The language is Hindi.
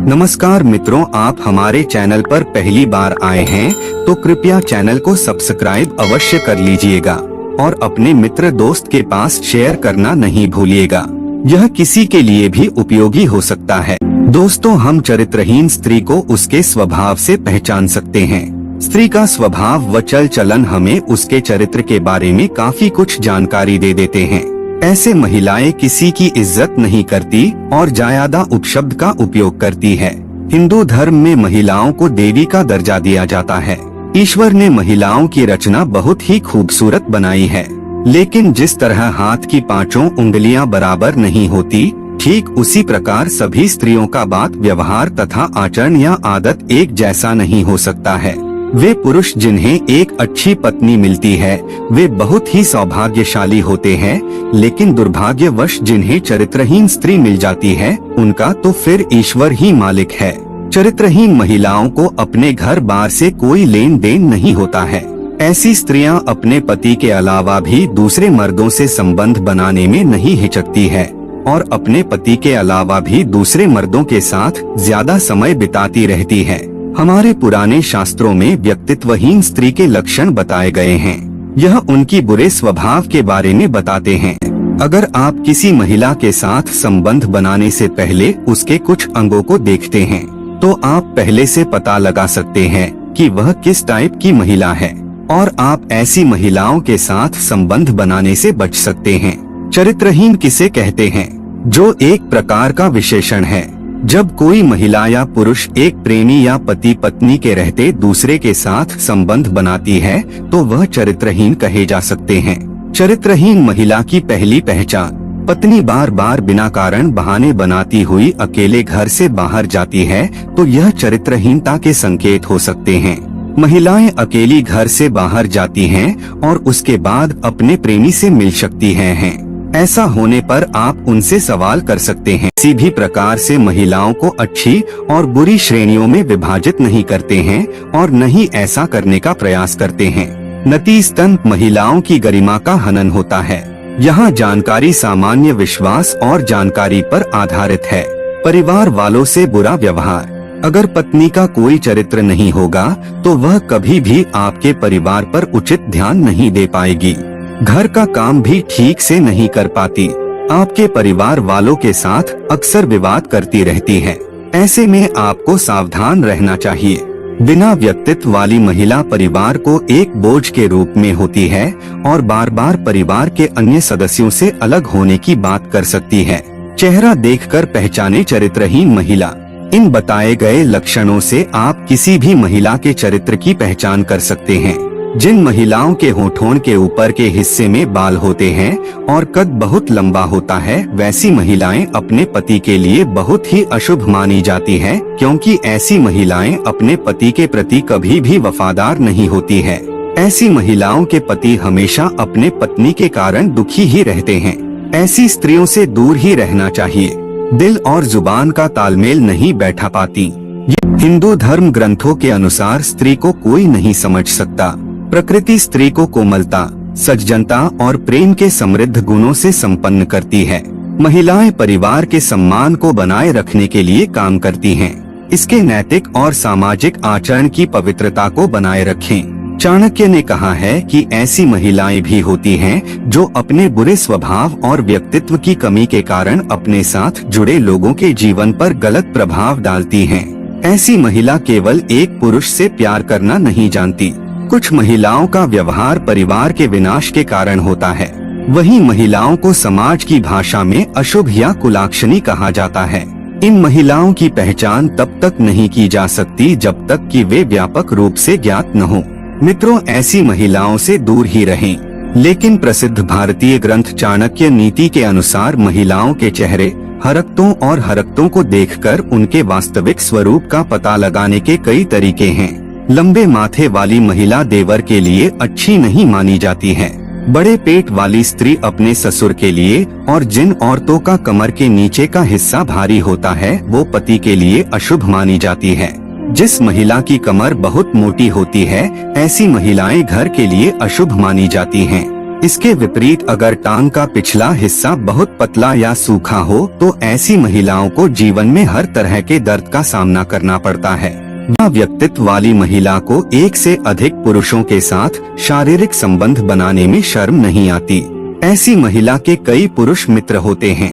नमस्कार मित्रों, आप हमारे चैनल पर पहली बार आए हैं तो कृपया चैनल को सब्सक्राइब अवश्य कर लीजिएगा और अपने मित्र दोस्त के पास शेयर करना नहीं भूलिएगा। यह किसी के लिए भी उपयोगी हो सकता है। दोस्तों, हम चरित्रहीन स्त्री को उसके स्वभाव से पहचान सकते हैं। स्त्री का स्वभाव व चल चलन हमें उसके चरित्र के बारे में काफी कुछ जानकारी दे देते हैं। ऐसे महिलाएं किसी की इज्जत नहीं करती और ज्यादा उपशब्द का उपयोग करती है। हिंदू धर्म में महिलाओं को देवी का दर्जा दिया जाता है। ईश्वर ने महिलाओं की रचना बहुत ही खूबसूरत बनाई है, लेकिन जिस तरह हाथ की पांचों उंगलियां बराबर नहीं होती, ठीक उसी प्रकार सभी स्त्रियों का बात व्यवहार तथा आचरण या आदत एक जैसा नहीं हो सकता है। वे पुरुष जिन्हें एक अच्छी पत्नी मिलती है वे बहुत ही सौभाग्यशाली होते हैं, लेकिन दुर्भाग्यवश जिन्हें चरित्रहीन स्त्री मिल जाती है उनका तो फिर ईश्वर ही मालिक है। चरित्रहीन महिलाओं को अपने घर बार से कोई लेन देन नहीं होता है। ऐसी स्त्रियां अपने पति के अलावा भी दूसरे मर्दों से संबंध बनाने में नहीं हिचकती है और अपने पति के अलावा भी दूसरे मर्दों के साथ ज्यादा समय बिताती रहती है। हमारे पुराने शास्त्रों में व्यक्तित्वहीन स्त्री के लक्षण बताए गए हैं। यह उनकी बुरे स्वभाव के बारे में बताते हैं। अगर आप किसी महिला के साथ संबंध बनाने से पहले उसके कुछ अंगों को देखते हैं, तो आप पहले से पता लगा सकते हैं कि वह किस टाइप की महिला है और आप ऐसी महिलाओं के साथ संबंध बनाने से बच सकते हैं। चरित्रहीन किसे कहते हैं? जो एक प्रकार का विशेषण है। जब कोई महिला या पुरुष एक प्रेमी या पति पत्नी के रहते दूसरे के साथ संबंध बनाती है तो वह चरित्रहीन कहे जा सकते हैं। चरित्रहीन महिला की पहली पहचान: पत्नी बार बार बिना कारण बहाने बनाती हुई अकेले घर से बाहर जाती है तो यह चरित्रहीनता के संकेत हो सकते हैं। महिलाएं अकेली घर से बाहर जाती हैं और उसके बाद अपने प्रेमी से मिल सकती हैं। ऐसा होने पर आप उनसे सवाल कर सकते हैं। किसी भी प्रकार से महिलाओं को अच्छी और बुरी श्रेणियों में विभाजित नहीं करते हैं और न ही ऐसा करने का प्रयास करते हैं। नतीजतन महिलाओं की गरिमा का हनन होता है। यहाँ जानकारी सामान्य विश्वास और जानकारी पर आधारित है। परिवार वालों से बुरा व्यवहार: अगर पत्नी का कोई चरित्र नहीं होगा तो वह कभी भी आपके परिवार पर उचित ध्यान नहीं दे पाएगी। घर का काम भी ठीक से नहीं कर पाती। आपके परिवार वालों के साथ अक्सर विवाद करती रहती है। ऐसे में आपको सावधान रहना चाहिए। बिना व्यक्तित्व वाली महिला परिवार को एक बोझ के रूप में होती है और बार बार परिवार के अन्य सदस्यों से अलग होने की बात कर सकती है। चेहरा देखकर पहचाने चरित्रहीन महिला: इन बताए गए लक्षणों से आप किसी भी महिला के चरित्र की पहचान कर सकते हैं। जिन महिलाओं के होठों के ऊपर के हिस्से में बाल होते हैं और कद बहुत लंबा होता है, वैसी महिलाएं अपने पति के लिए बहुत ही अशुभ मानी जाती है, क्योंकि ऐसी महिलाएं अपने पति के प्रति कभी भी वफादार नहीं होती है। ऐसी महिलाओं के पति हमेशा अपने पत्नी के कारण दुखी ही रहते हैं। ऐसी स्त्रियों से दूर ही रहना चाहिए। दिल और जुबान का तालमेल नहीं बैठा पाती। हिंदू धर्म ग्रंथों के अनुसार स्त्री को कोई नहीं समझ सकता। प्रकृति स्त्री को कोमलता, सज्जनता और प्रेम के समृद्ध गुणों से संपन्न करती है। महिलाएं परिवार के सम्मान को बनाए रखने के लिए काम करती हैं। इसके नैतिक और सामाजिक आचरण की पवित्रता को बनाए रखें। चाणक्य ने कहा है कि ऐसी महिलाएं भी होती हैं जो अपने बुरे स्वभाव और व्यक्तित्व की कमी के कारण अपने साथ जुड़े लोगों के जीवन पर गलत प्रभाव डालती हैं। ऐसी महिला केवल एक पुरुष से प्यार करना नहीं जानती। कुछ महिलाओं का व्यवहार परिवार के विनाश के कारण होता है। वहीं महिलाओं को समाज की भाषा में अशुभ या कुलाक्षणी कहा जाता है। इन महिलाओं की पहचान तब तक नहीं की जा सकती जब तक कि वे व्यापक रूप से ज्ञात न हो। मित्रों, ऐसी महिलाओं से दूर ही रहें। लेकिन प्रसिद्ध भारतीय ग्रंथ चाणक्य नीति के अनुसार महिलाओं के चेहरे, हरकतों को देखकर उनके वास्तविक स्वरूप का पता लगाने के कई तरीके हैं। लंबे माथे वाली महिला देवर के लिए अच्छी नहीं मानी जाती है। बड़े पेट वाली स्त्री अपने ससुर के लिए, और जिन औरतों का कमर के नीचे का हिस्सा भारी होता है वो पति के लिए अशुभ मानी जाती है। जिस महिला की कमर बहुत मोटी होती है ऐसी महिलाएं घर के लिए अशुभ मानी जाती हैं। इसके विपरीत अगर टांग का पिछला हिस्सा बहुत पतला या सूखा हो तो ऐसी महिलाओं को जीवन में हर तरह के दर्द का सामना करना पड़ता है। व्यक्तित्व वाली महिला को एक से अधिक पुरुषों के साथ शारीरिक संबंध बनाने में शर्म नहीं आती। ऐसी महिला के कई पुरुष मित्र होते हैं।